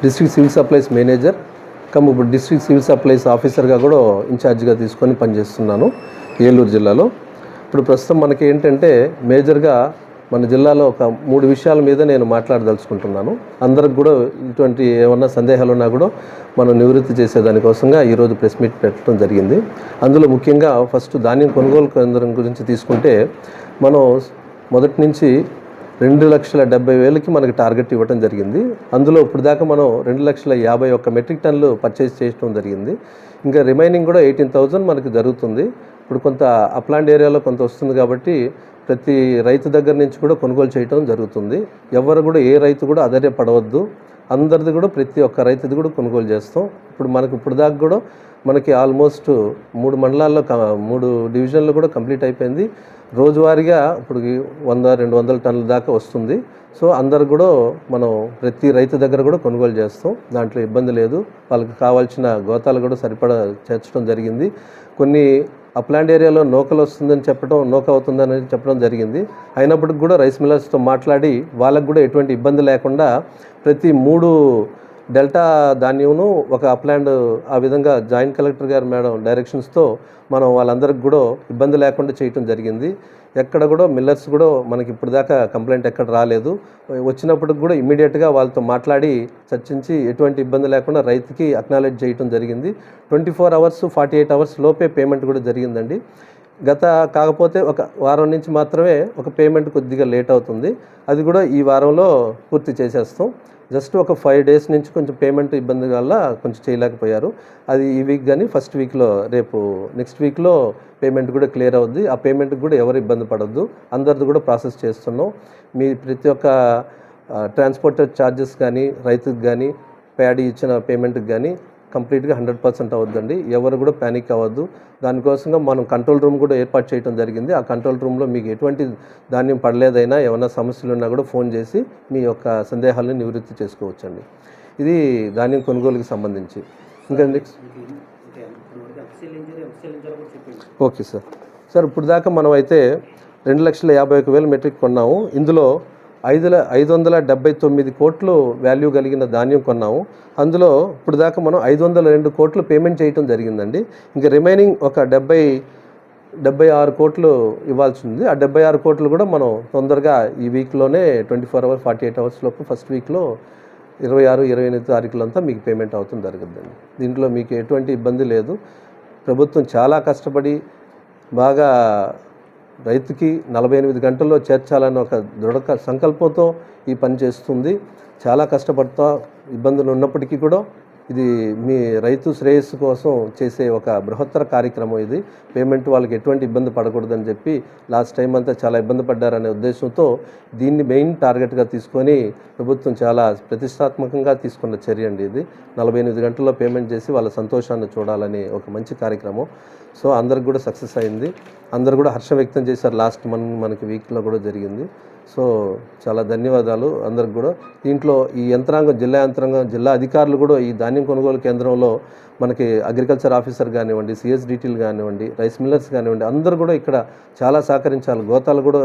District civil supplies manager ఇప్పుడు district civil supplies ఆఫీసర్గా కూడా ఇన్ఛార్జ్గా తీసుకొని పనిచేస్తున్నాను ఏలూరు జిల్లాలో. ఇప్పుడు ప్రస్తుతం మనకి ఏంటంటే మేజర్గా మన జిల్లాలో ఒక 3 విషయాల మీద నేను మాట్లాడదలుచుకుంటున్నాను. అందరికి కూడా ఇటువంటి ఏమన్నా సందేహాలు ఉన్నా కూడా మనం నివృత్తి చేసేదానికోసంగా ఈరోజు ప్రెస్ మీట్ పెట్టడం జరిగింది. అందులో ముఖ్యంగా ఫస్ట్ ధాన్యం కొనుగోలు కేంద్రం గురించి తీసుకుంటే మనం మొదటి నుంచి 2,70,000కి మనకి టార్గెట్ ఇవ్వడం జరిగింది. అందులో ఇప్పుడు దాకా మనం 2,51 మెట్రిక్ టన్నులు పర్చేజ్ చేయడం జరిగింది. ఇంకా రిమైనింగ్ కూడా 18,000 మనకి జరుగుతుంది. ఇప్పుడు కొంత అప్లాండ్ ఏరియాలో కొంత వస్తుంది కాబట్టి ప్రతి రైతు దగ్గర నుంచి కూడా కొనుగోలు చేయడం జరుగుతుంది. ఎవరు కూడా ఏ రైతు కూడా ఆధారపడవద్దు, అందరిది కూడా ప్రతి ఒక్క రైతుది కూడా కొనుగోలు చేస్తాం. ఇప్పుడు దాకా కూడా మనకి ఆల్మోస్ట్ 3 మండలాల్లో 3 డివిజన్లు కూడా కంప్లీట్ అయిపోయింది. రోజువారీగా ఇప్పుడు 100-200 టన్నుల దాకా వస్తుంది. సో అందరు కూడా మనం ప్రతి రైతు దగ్గర కూడా కొనుగోలు చేస్తాం, దాంట్లో ఇబ్బంది లేదు. వాళ్ళకి కావాల్సిన గోతాలు కూడా సరిపడా చేర్చడం జరిగింది. కొన్ని అప్లాండ్ ఏరియాలో నూక అవుతుందని చెప్పడం జరిగింది. అయినప్పటికి కూడా రైస్ మిల్లర్స్తో మాట్లాడి వాళ్ళకు కూడా ఎటువంటి ఇబ్బంది లేకుండా ప్రతి 3 డెల్టా ధాన్యంను ఒక అప్లాండ్ ఆ విధంగా జాయింట్ కలెక్టర్ గారు మేడం డైరెక్షన్స్తో మనం వాళ్ళందరికి కూడా ఇబ్బంది లేకుండా చేయటం జరిగింది. ఎక్కడ కూడా మిల్లర్స్ కూడా మనకి ఇప్పుడు దాకా కంప్లైంట్ ఎక్కడ రాలేదు. వచ్చినప్పటికి కూడా ఇమ్మీడియట్గా వాళ్ళతో మాట్లాడి చర్చించి ఎటువంటి ఇబ్బంది లేకుండా రైతుకి అక్నాలెడ్జ్ చేయటం జరిగింది. 24 అవర్స్ 48 అవర్స్ లోపే పేమెంట్ కూడా జరిగిందండి. కాకపోతే ఒక వారం నుంచి మాత్రమే ఒక పేమెంట్ కొద్దిగా లేట్ అవుతుంది. అది కూడా ఈ వారంలో పూర్తి చేసేస్తాం. జస్ట్ ఒక 5 డేస్ నుంచి కొంచెం పేమెంట్ ఇబ్బంది వల్ల కొంచెం చేయలేకపోయారు. అది ఈ వీక్ కానీ ఫస్ట్ వీక్లో రేపు నెక్స్ట్ వీక్లో పేమెంట్ కూడా క్లియర్ అవుద్ది. ఆ పేమెంట్కి కూడా ఎవరు ఇబ్బంది పడద్దు, అందరిది కూడా ప్రాసెస్ చేస్తున్నాం. మీ ప్రతి ఒక్క ట్రాన్స్పోర్ట్ ఛార్జెస్ కానీ రైతుకి కానీ ప్యాడీ ఇచ్చిన పేమెంట్కి కానీ కంప్లీట్గా 100% అవుద్దండి. ఎవరు కూడా ప్యానిక్ అవ్వద్దు. దానికోసంగా మనం కంట్రోల్ రూమ్ కూడా ఏర్పాటు చేయడం జరిగింది. ఆ కంట్రోల్ రూమ్లో మీకు ఎటువంటి ధాన్యం పడలేదైనా ఏమైనా సమస్యలు ఉన్నా కూడా ఫోన్ చేసి మీ యొక్క సందేహాలను నివృత్తి చేసుకోవచ్చండి. ఇది ధాన్యం కొనుగోలుకి సంబంధించి. ఇంకా నెక్స్ట్ ఓకే సార్ ఇప్పుడు దాకా మనం అయితే 2,51,000 మెట్రిక్ కొన్నాము. ఇందులో 579 కోట్లు వాల్యూ కలిగిన ధాన్యం కొన్నాము. అందులో ఇప్పుడు దాకా మనం 502 కోట్లు పేమెంట్ చేయటం జరిగిందండి. ఇంకా రిమైనింగ్ ఒక 76 కోట్లు ఇవ్వాల్సి ఉంది. ఆ 76 కోట్లు కూడా మనం తొందరగా ఈ వీక్లోనే 24 అవర్స్ 48 అవర్స్ లోపు ఫస్ట్ వీక్లో 26-28 తారీఖులంతా మీకు పేమెంట్ అవుతుంది జరుగుతుందండి. దీంట్లో మీకు ఎటువంటి ఇబ్బంది లేదు. ప్రభుత్వం చాలా కష్టపడి బాగా రైతుకి 48 గంటల్లో చేర్చాలని ఒక దృఢ సంకల్పంతో ఈ పని చేస్తుంది. చాలా కష్టపడతా ఇబ్బందులు ఉన్నప్పటికీ కూడా ఇది మీ రైతు శ్రేయస్సు కోసం చేసే ఒక బృహత్తర కార్యక్రమం. ఇది పేమెంట్ వాళ్ళకి ఎటువంటి ఇబ్బంది పడకూడదని చెప్పి లాస్ట్ టైం అంతా చాలా ఇబ్బంది పడ్డారనే ఉద్దేశంతో దీన్ని మెయిన్ టార్గెట్గా తీసుకొని ప్రభుత్వం చాలా ప్రతిష్టాత్మకంగా తీసుకున్న చర్య అండి ఇది. 48 గంటల్లో పేమెంట్ చేసి వాళ్ళ సంతోషాన్ని చూడాలని ఒక మంచి కార్యక్రమం. సో అందరికి కూడా సక్సెస్ అయింది. అందరు కూడా హర్షం వ్యక్తం చేశారు. లాస్ట్ మనకి వీక్లో కూడా జరిగింది. సో చాలా ధన్యవాదాలు అందరికి కూడా. దీంట్లో ఈ యంత్రాంగం జిల్లా అధికారులు కూడా ఈ ధాన్యం కొనుగోలు కేంద్రంలో మనకి అగ్రికల్చర్ ఆఫీసర్ కానివ్వండి, సిఎస్డిటీలు కానివ్వండి, రైస్ మిల్లర్స్ కానివ్వండి, అందరూ కూడా ఇక్కడ చాలా సహకరించాలి. గోతాలు కూడా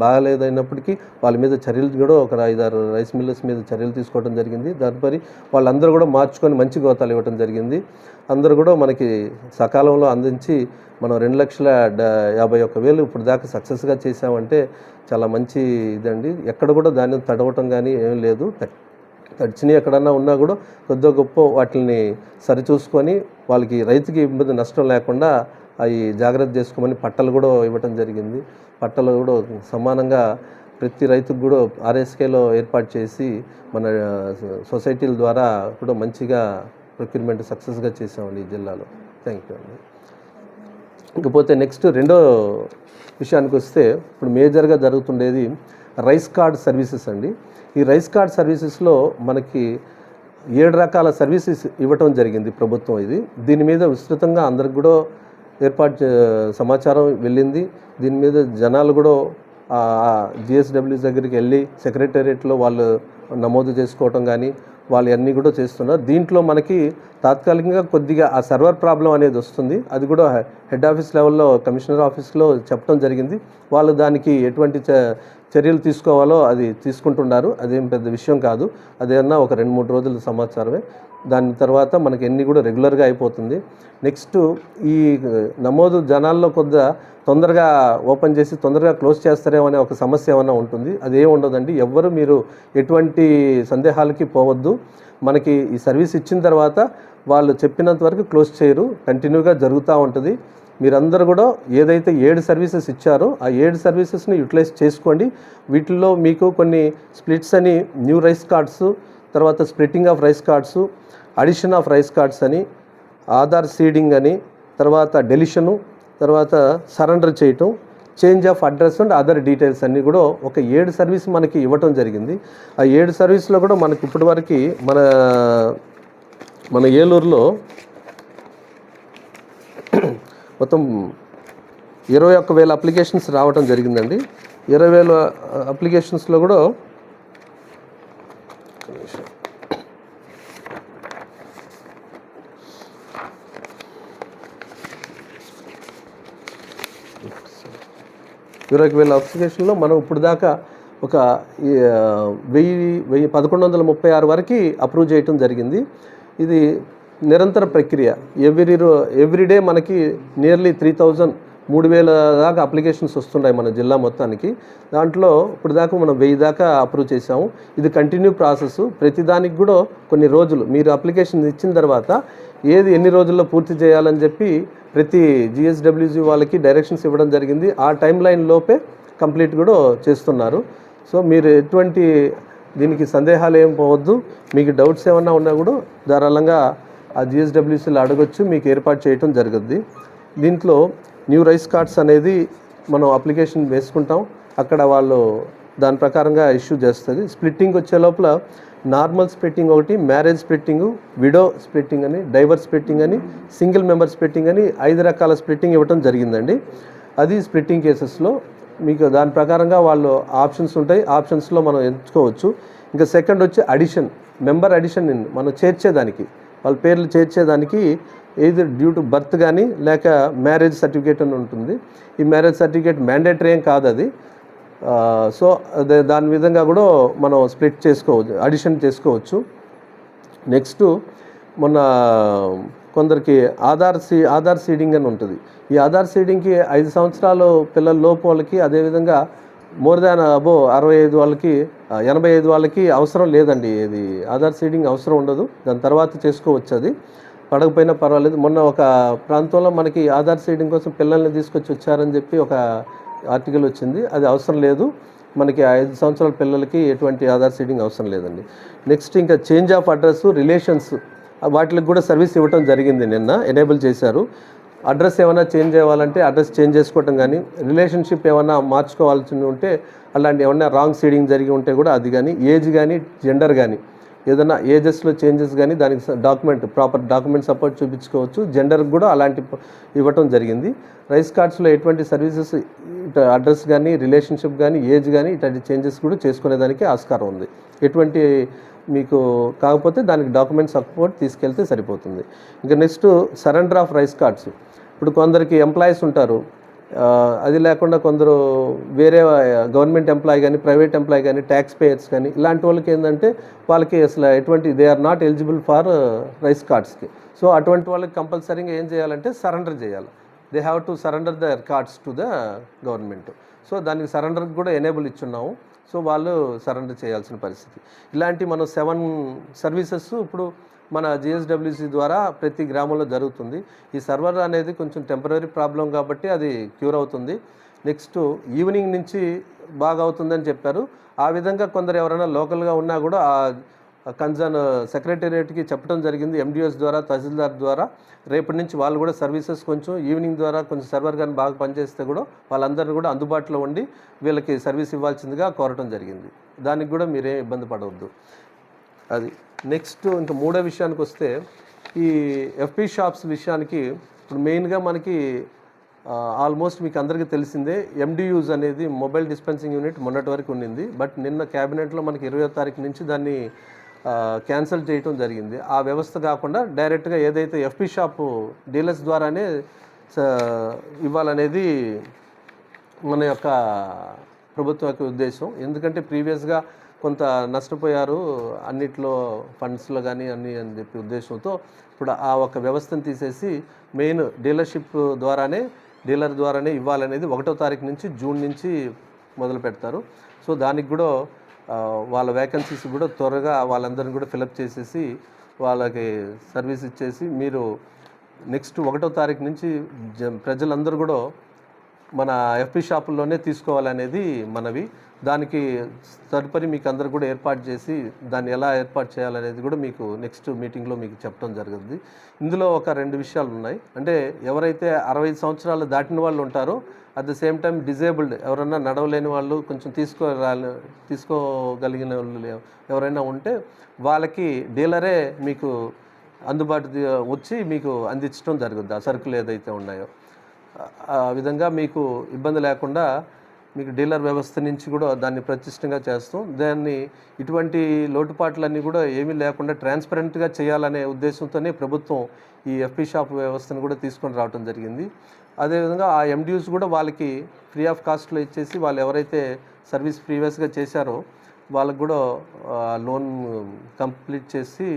బాగాలేదైనప్పటికీ వాళ్ళ మీద చర్యలు కూడా ఒక 5-6 రైస్ మిల్లర్స్ మీద చర్యలు తీసుకోవడం జరిగింది. దానిపై వాళ్ళందరూ కూడా మార్చుకొని మంచి గోతాలు ఇవ్వడం జరిగింది. అందరూ కూడా మనకి సకాలంలో అందించి మనం 2,51,000 ఇప్పుడు దాకా సక్సెస్గా చేసామంటే చాలా మంచి ఇదండి. ఎక్కడ కూడా దాన్ని తడవటం కానీ ఏం లేదు. తడిచినవి ఎక్కడన్నా ఉన్నా కూడా కొద్దిగా గొప్ప వాటిని సరిచూసుకొని వాళ్ళకి రైతుకి ఇబ్బంది నష్టం లేకుండా అవి జాగ్రత్త చేసుకోమని పట్టలు కూడా ఇవ్వటం జరిగింది. పట్టలు కూడా సమానంగా ప్రతి రైతుకు కూడా ఆర్ఎస్కేలో ఏర్పాటు చేసి మన సొసైటీల ద్వారా కూడా మంచిగా ప్రొక్యూర్మెంట్ సక్సెస్గా చేసామండి ఈ జిల్లాలో. థ్యాంక్ యూ అండి. ఇకపోతే నెక్స్ట్ రెండో విషయానికి వస్తే ఇప్పుడు మేజర్గా జరుగుతుండేది రైస్ కార్డ్ సర్వీసెస్ అండి. ఈ రైస్ కార్డ్ సర్వీసెస్లో మనకి 7 రకాల సర్వీసెస్ ఇవ్వటం జరిగింది ప్రభుత్వం. దీని మీద విస్తృతంగా అందరికి కూడా సమాచారం వెళ్ళింది. దీని మీద జనాలు కూడా జిఎస్డబ్ల్యూ దగ్గరికి వెళ్ళి సెక్రటేరియట్లో వాళ్ళు నమోదు చేసుకోవటం కానీ వాళ్ళు అన్నీ కూడా చేస్తున్నారు. దీంట్లో మనకి తాత్కాలికంగా కొద్దిగా ఆ సర్వర్ ప్రాబ్లం అనేది వస్తుంది. అది కూడా హెడ్ ఆఫీస్ లెవెల్లో కమిషనర్ ఆఫీస్లో చెప్పడం జరిగింది. వాళ్ళు దానికి ఎటువంటి చర్యలు తీసుకోవాలో అది తీసుకుంటున్నారు. అదేం పెద్ద విషయం కాదు. అదేమన్నా ఒక 2-3 రోజుల సమాచారమే. దాని తర్వాత మనకి ఎన్ని కూడా రెగ్యులర్గా అయిపోతుంది. నెక్స్ట్ ఈ నమోదు జనాల్లో తొందరగా ఓపెన్ చేసి తొందరగా క్లోజ్ చేస్తారేమో అనే ఒక సమస్య ఏమైనా ఉంటుంది. అదేం ఉండదండి. ఎవ్వరు మీరు ఎటువంటి సందేహాలకి పోవద్దు. మనకి ఈ సర్వీస్ ఇచ్చిన తర్వాత వాళ్ళు చెప్పినంత వరకు క్లోజ్ చేయరు, కంటిన్యూగా జరుగుతూ ఉంటుంది. మీరందరూ కూడా ఏదైతే 7 సర్వీసెస్ ఇచ్చారో ఆ 7 సర్వీసెస్ని యూటిలైజ్ చేసుకోండి. వీటిల్లో మీకు కొన్ని స్ప్లిట్స్ అని, న్యూ రైస్ కార్డ్స్, తర్వాత splitting of rice cards, addition of rice cards అని, ఆధార్ సీడింగ్ అని, తర్వాత డెలిషను, తర్వాత సరెండర్ చేయటం, change of address and other details అన్నీ కూడా ఒక 7 సర్వీస్ మనకి ఇవ్వటం జరిగింది. ఆ 7 సర్వీస్లో కూడా మనకి ఇప్పటివరకు మన ఏలూరులో మొత్తం 21,000 అప్లికేషన్స్ రావటం జరిగిందండి. 20,000 అప్లికేషన్స్లో కూడా 20,000 అప్లికేషన్లో మనం ఇప్పుడు దాకా ఒక 1,136 వరకు అప్రూవ్ చేయటం జరిగింది. ఇది నిరంతర ప్రక్రియ. ఎవ్రీడే మనకి నియర్లీ 3,000 దాకా అప్లికేషన్స్ వస్తున్నాయి మన జిల్లా మొత్తానికి. దాంట్లో ఇప్పుడు దాకా మనం 1,000 దాకా అప్రూవ్ చేసాము. ఇది కంటిన్యూ ప్రాసెస్. ప్రతిదానికి కూడా కొన్ని రోజులు మీరు అప్లికేషన్ ఇచ్చిన తర్వాత ఎన్ని రోజుల్లో పూర్తి చేయాలని చెప్పి ప్రతి జిఎస్డబ్ల్యూజీ వాళ్ళకి డైరెక్షన్స్ ఇవ్వడం జరిగింది. ఆ టైం లైన్ లోపే కంప్లీట్ కూడా చేస్తున్నారు. సో మీరు ఎటువంటి దీనికి సందేహాలు ఏం పోవద్దు. మీకు డౌట్స్ ఏమన్నా ఉన్నా కూడా ధారాళంగా ఆ జిఎస్డబ్ల్యూసీలో అడగొచ్చు, మీకు ఏర్పాటు చేయటం జరుగుద్ది. దీంట్లో న్యూ రైస్ కార్డ్స్ అనేది మనం అప్లికేషన్ వేసుకుంటాం, అక్కడ వాళ్ళు దాని ప్రకారంగా ఇష్యూ చేస్తుంది. స్ప్లిట్టింగ్ వచ్చే లోపల నార్మల్ స్ప్లిట్టింగ్ ఒకటి, మ్యారేజ్ స్ప్లిట్టింగ్, విడో స్ప్లిట్టింగ్ అని, డైవర్స్ స్ప్లిట్టింగ్ అని, సింగిల్ మెంబర్ స్ప్లిట్టింగ్ అని 5 రకాల స్ప్లిట్టింగ్ ఇవ్వటం జరిగిందండి. అది స్ప్లిట్టింగ్ కేసెస్లో మీకు దాని ప్రకారంగా వాళ్ళు ఆప్షన్స్ ఉంటాయి, ఆప్షన్స్లో మనం ఎంచుకోవచ్చు. ఇంకా సెకండ్ వచ్చి అడిషన్, మెంబర్ అడిషన్ మనం చేర్చేదానికి, వాళ్ళ పేర్లు చేర్చేదానికి ఏదర్ డ్యూ టు బర్త్ కానీ లేక మ్యారేజ్ సర్టిఫికేట్ అని ఉంటుంది. ఈ మ్యారేజ్ సర్టిఫికేట్ మ్యాండేటరీ ఏం కాదు అది. సో దాని విధంగా కూడా మనం స్ప్లిట్ చేసుకోవచ్చు, అడిషన్ చేసుకోవచ్చు. నెక్స్ట్ మొన్న కొందరికి ఆధార్ సీడింగ్ అని ఉంటుంది. ఈ ఆధార్ సీడింగ్కి 5 సంవత్సరాలు పిల్లల లోపు వాళ్ళకి, అదేవిధంగా మోర్ దాన్ అబోవ్ 65 వాళ్ళకి, 85 వాళ్ళకి అవసరం లేదండి. ఇది ఆధార్ సీడింగ్ అవసరం ఉండదు. దాని తర్వాత చేసుకోవచ్చు, అది పడకపోయినా పర్వాలేదు. మొన్న ఒక ప్రాంతంలో మనకి ఆధార్ సీడింగ్ కోసం పిల్లల్ని తీసుకొచ్చి వచ్చారని చెప్పి ఒక ఆర్టికల్ వచ్చింది. అది అవసరం లేదు. మనకి 5 సంవత్సరాల పిల్లలకి ఎటువంటి ఆధార్ సీడింగ్ అవసరం లేదండి. నెక్స్ట్ ఇంకా చేంజ్ ఆఫ్ అడ్రస్, రిలేషన్స్, వాటికి కూడా సర్వీస్ ఇవ్వడం జరిగింది. నిన్న ఎనేబుల్ చేశారు. అడ్రస్ ఏమైనా చేంజ్ అవ్వాలంటే అడ్రస్ చేంజ్ చేసుకోవటం కానీ, రిలేషన్షిప్ ఏమైనా మార్చుకోవాల్సి ఉంటే అలాంటి ఏమైనా రాంగ్ సీడింగ్ జరిగి ఉంటే కూడా అది కానీ, ఏజ్ కానీ, జెండర్ కానీ, ఏదైనా ఏజెస్లో చేంజెస్ కానీ దానికి ప్రాపర్ డాక్యుమెంట్ సపోర్ట్ చూపించుకోవచ్చు. జెండర్కి కూడా అలాంటి ఇవ్వటం జరిగింది. రైస్ కార్డ్స్లో ఎటువంటి సర్వీసెస్ అడ్రస్ కానీ, రిలేషన్షిప్ కానీ, ఏజ్ కానీ ఇట్లాంటి చేంజెస్ కూడా చేసుకునేదానికి ఆస్కారం ఉంది. ఎటువంటి మీకు కాకపోతే దానికి డాక్యుమెంట్ సపోర్ట్ తీసుకెళ్తే సరిపోతుంది. ఇంకా next surrender of rice cards. ఇప్పుడు కొందరికి ఎంప్లాయీస్ ఉంటారు, అది లేకుండా కొందరు వేరే గవర్నమెంట్ ఎంప్లాయీ కానీ, ప్రైవేట్ ఎంప్లాయీ కానీ, ట్యాక్స్ పేయర్స్ కానీ, ఇలాంటి వాళ్ళకి ఏంటంటే వాళ్ళకి అసలు ఎటువంటి they are not eligible for rice కార్డ్స్కి. సో అటువంటి వాళ్ళకి కంపల్సరీగా ఏం చేయాలంటే సరెండర్ చేయాలి. They have to surrender their cards to the government. So దానికి సరెండర్కి కూడా ఎనేబుల్ ఇచ్చున్నాము. సో వాళ్ళు సరెండర్ చేయాల్సిన పరిస్థితి. ఇలాంటి మనం 7 సర్వీసెస్ ఇప్పుడు మన జిఎస్డబ్ల్యూసీ ద్వారా ప్రతి గ్రామంలో జరుగుతుంది. ఈ సర్వర్ అనేది కొంచెం టెంపరీ ప్రాబ్లం కాబట్టి అది క్యూర్ అవుతుంది. నెక్స్ట్ ఈవినింగ్ నుంచి బాగా అవుతుందని చెప్పారు. ఆ విధంగా కొందరు ఎవరైనా లోకల్గా ఉన్నా కూడా కన్సర్న్ సెక్రటేరియట్కి చెప్పడం జరిగింది, ఎండిఓస్ ద్వారా, తహసీల్దార్ ద్వారా. రేపటి నుంచి వాళ్ళు కూడా సర్వీసెస్ కొంచెం ఈవినింగ్ ద్వారా కొంచెం సర్వర్ కానీ బాగా పనిచేస్తే కూడా వాళ్ళందరినీ కూడా అందుబాటులో ఉండి వీళ్ళకి సర్వీస్ ఇవ్వాల్సిందిగా కోరటం జరిగింది. దానికి కూడా మీరేం ఇబ్బంది పడవద్దు. అది నెక్స్ట్ ఇంకా మూడో విషయానికి వస్తే, ఈ ఎఫ్పి షాప్స్ విషయానికి ఇప్పుడు మెయిన్గా మనకి ఆల్మోస్ట్ మీకు అందరికీ తెలిసిందే, ఎండియూస్ అనేది మొబైల్ డిస్పెన్సింగ్ యూనిట్ మొన్నటి వరకు ఉండింది. బట్ నిన్న క్యాబినెట్లో మనకి 20వ తారీఖు నుంచి దాన్ని క్యాన్సిల్ చేయటం జరిగింది. ఆ వ్యవస్థ కాకుండా డైరెక్ట్గా ఏదైతే ఎఫ్పి షాపు డీలర్స్ ద్వారానే ఇవ్వాలనేది మన యొక్క ప్రభుత్వం యొక్క ఉద్దేశం. ఎందుకంటే ప్రీవియస్గా కొంత నష్టపోయారు అన్నిట్లో, ఫండ్స్లో కానీ అన్ని అని చెప్పి ఉద్దేశంతో ఇప్పుడు ఆ ఒక వ్యవస్థను తీసేసి మెయిన్ డీలర్ ద్వారానే ఇవ్వాలనేది 1వ తారీఖు నుంచి జూన్ నుంచి మొదలు పెడతారు. సో దానికి కూడా వాళ్ళ వేకెన్సీస్ కూడా త్వరగా వాళ్ళందరినీ కూడా ఫిలప్ చేసేసి వాళ్ళకి సర్వీస్ ఇచ్చేసి మీరు నెక్స్ట్ 1వ తారీఖు నుంచి ప్రజలందరూ కూడా మన ఎఫ్పి షాపుల్లోనే తీసుకోవాలనేది మనవి. దానికి తదుపరి మీకు అందరు కూడా ఏర్పాటు చేసి దాన్ని ఎలా ఏర్పాటు చేయాలనేది కూడా మీకు నెక్స్ట్ మీటింగ్లో మీకు చెప్పడం జరుగుతుంది. ఇందులో ఒక 2 విషయాలు ఉన్నాయి. అంటే ఎవరైతే 65 సంవత్సరాలు దాటిన వాళ్ళు ఉంటారో, at the same time disabled ఎవరైనా నడవలేని వాళ్ళు, కొంచెం తీసుకోగలిగిన వాళ్ళు ఎవరైనా ఉంటే వాళ్ళకి డీలరే మీకు అందుబాటు వచ్చి మీకు అందించడం జరుగుతుంది ఆ సరుకులు ఏదైతే ఉన్నాయో. ఆ విధంగా మీకు ఇబ్బంది లేకుండా మీకు డీలర్ వ్యవస్థ నుంచి కూడా దాన్ని ప్రతిష్టంగా చేస్తాం. దాన్ని ఇటువంటి లోటుపాట్లన్నీ కూడా ఏమీ లేకుండా ట్రాన్స్పరెంట్గా చేయాలనే ఉద్దేశంతోనే ప్రభుత్వం ఈ ఎఫ్పి షాప్ వ్యవస్థను కూడా తీసుకొని రావడం జరిగింది. అదేవిధంగా ఆ ఎండ్యూస్ కూడా వాళ్ళకి ఫ్రీ ఆఫ్ కాస్ట్లో ఇచ్చేసి వాళ్ళు ఎవరైతే సర్వీస్ ప్రీవియస్గా చేశారో వాళ్ళకు కూడా లోన్ కంప్లీట్ చేసి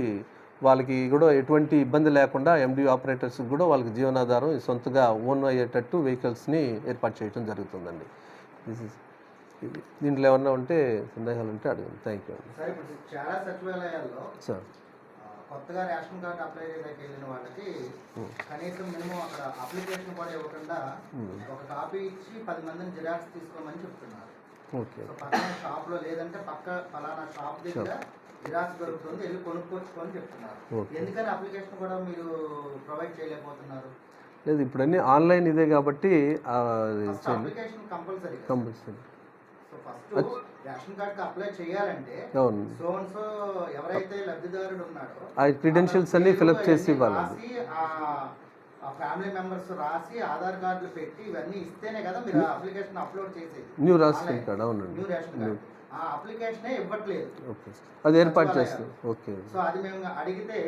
వాళ్ళకి కూడా ఎటువంటి ఇబ్బంది లేకుండా ఎండి ఆపరేటర్స్కి కూడా వాళ్ళకి జీవనాధారం సొంతగా ఓన్ అయ్యేటట్టు వెహికల్స్ని ఏర్పాటు చేయడం జరుగుతుందండి. దీంట్లో ఏమన్నా ఉంటే సందేహాలు ఉంటే అడగండి. థ్యాంక్ యూ అండి. సార్, ఇప్పుడు చాలా సచివాలయాల్లో సార్ కొత్తగా రేషన్ కార్డు అప్లై చేయడానికి వెళ్ళిన వాళ్ళకి కనీసం మినిమం అక్కడ అప్లికేషన్ కూడా ఇవ్వకుండా ఒక కాపీ ఇచ్చి 10 మందిని జిరాక్స్ తీసుకోమని చెప్తున్నారు. ఓకే. పక్కన షాప్లో లేదంటే ఫలానా షాప్ దగ్గర జిరాక్స్ దొరుకుతుంది, వెళ్ళి కొనుక్కొచ్చుకొని చెప్తున్నారు. ఎందుకని అప్లికేషన్ కూడా మీరు ప్రొవైడ్ చేయలేకపోతున్నారు? లేదు, ఇప్పుడు అన్నీ ఆన్లైన్ ఇదే కాబట్టి application compulsory. So first ration కార్డ్కి అప్లై చేయాలంటే సో ఎవరైతే లబ్ధిదారుడు ఉన్నాడో ఆ క్రెడెన్షియల్స్ అన్ని ఫిలప్ చేసి ఇవ్వాలి. ఆ ఫ్యామిలీ మెంబర్స్ రాసి ఆధార్ కార్డులు పెట్టి ఇవన్నీ ఇస్తేనే కదా మీరు అప్లికేషన్ అప్లోడ్ చేసేది. New ration card. అవునండి, న్యూ రేషన్ కార్డ్. ఆ అప్లికేషనే ఇవ్వట్లేదు. ఓకే, అది ఏర్పాటు చేస్తాం. ఓకే. సో అది మేము అడిగితే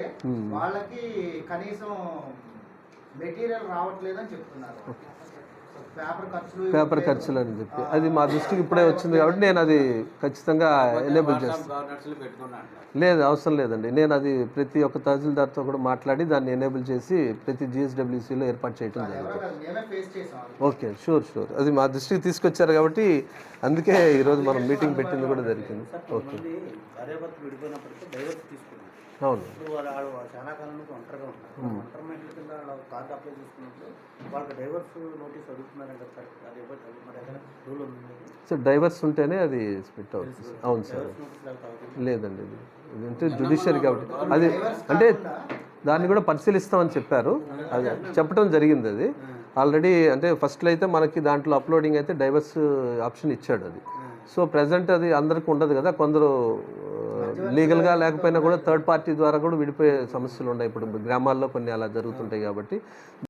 వాళ్ళకి కనీసం మెటీరియల్ రావట్లేదు అని చెప్తున్నారు. పేపర్ ఖర్చులు అని చెప్పి అది మా దృష్టికి ఇప్పుడే వచ్చింది కాబట్టి నేను అది ఖచ్చితంగా ఎనేబుల్ చేస్తాను. లేదు, అవసరం లేదండి. నేను అది ప్రతి ఒక్క తహసీల్దార్తో కూడా మాట్లాడి దాన్ని ఎనేబుల్ చేసి ప్రతి జిఎస్డబ్ల్యూసీలో ఏర్పాటు చేయడం జరుగుతుంది. Okay, sure. అది మా దృష్టికి తీసుకొచ్చారు కాబట్టి అందుకే ఈరోజు మనం మీటింగ్ పెట్టింది కూడా జరిగింది. ఓకే. అవును. చాలా కాలం నుంచి ఒంటరిగా ఉంటారు. ఒంటరి మహిళల కింద కార్డు అప్లై చేసుకున్నప్పుడు వాళ్ళకి డైవర్స్ నోటీస్ అడుగుతున్నారంటే రూల్ ఉంది సార్. డైవర్స్ ఉంటేనే అది స్ప్లిట్ అవుతుంది. అవును సార్. లేదండి, ఇది అంటే జ్యుడిషియరీ కాబట్టి అది అంటే దాన్ని కూడా పరిశీలిస్తామని చెప్పారు. అది చెప్పడం జరిగింది. అది ఆల్రెడీ అంటే ఫస్ట్లో అయితే మనకి దాంట్లో అప్లోడింగ్ అయితే డైవర్స్ ఆప్షన్ ఇచ్చాడు. అది సో ప్రజెంట్ అది అందరికీ ఉండదు కదా, కొందరు లీగల్గా లేకపోయినా కూడా థర్డ్ పార్టీ ద్వారా కూడా విడిపోయే సమస్యలు ఉన్నాయి. ఇప్పుడు గ్రామాల్లో కొన్ని అలా జరుగుతుంటాయి కాబట్టి